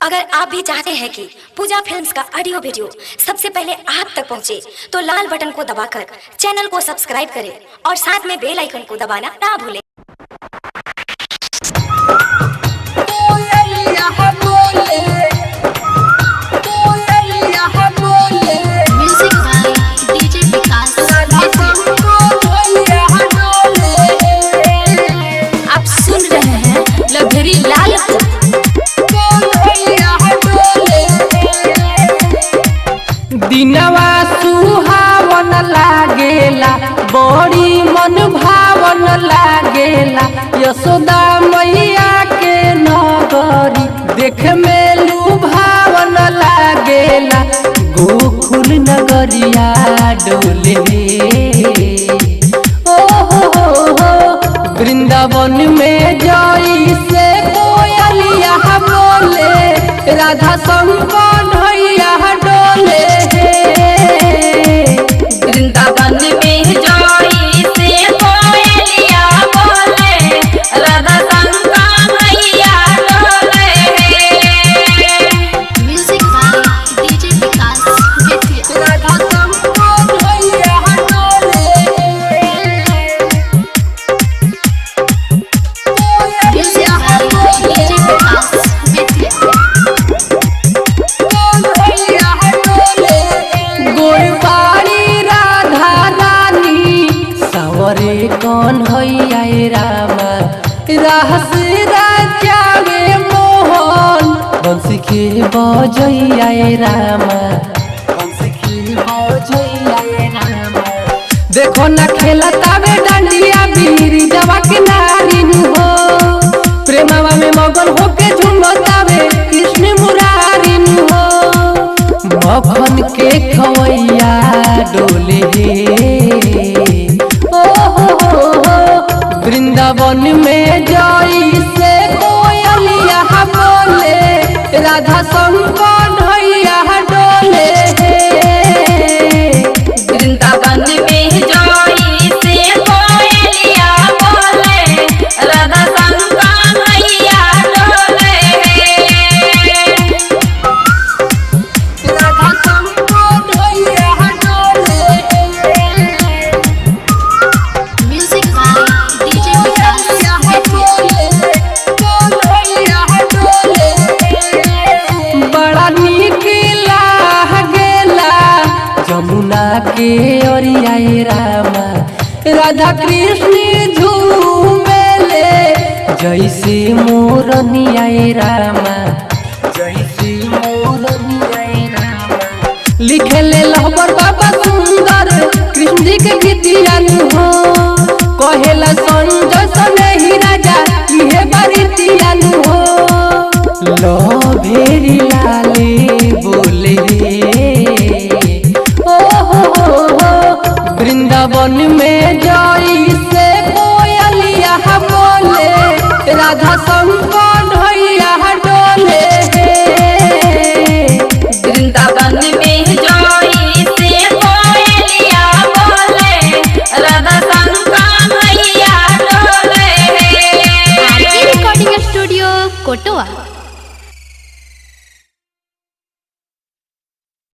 अगर आप भी चाहते हैं कि पूजा फिल्म्स का ऑडियो वीडियो सबसे पहले आप तक पहुंचे, तो लाल बटन को दबाकर चैनल को सब्सक्राइब करें और साथ में बेल आइकन को दबाना ना भूलें। दिनवा सुहावन लागेला, बड़ी मन भावन लागेला। यशोदा मैया के नगरी देख में लुभावन लागेला। गोकुल नगरिया डोले ओ वृंदावन में जई से कोयलिया बोले, राधा शंकर ढैया डोले। वृंदावन में जई से कोयलिया बोले, राधा शंकर ढैया डोले। म्यूजिक बाय डीजे विकास बेतिया। राधा शंकर ढैया डोले। म्यूजिक बाय डीजे विकास बेतिया। गोरबाड़ी राधा रानी सावरे कौन हैया रामा, रहस राजावे मोहन बंसी के बजैया रामा, बंसी के बजैया रामा। देखो ना खेला तावे डांडिया बीरी जवा के नारी हो, प्रेमवा में मगन होके झुमतावे कृष्ण मुरारी हो। मखन के खवैया डोले वृंदावन में जई से कोयलिया बोले, राधा शंकर ढैया डोले। वृंदावन में जई से कोयलिया बोले, राधा शंकर ढैया डोले। राधा शंकर ढैया डोले। म्यूजिक बाय डीजे विकास बड़ा निक लागेला जमुना के ओरिया रामा, राधा कृष्ण झूमेले जैसे मोरनिया रामा, जैसे मोरनिया रामा। लिखेले लहबर बाबा सुंदर कृष्ण जी के गीतिया हो, कहेला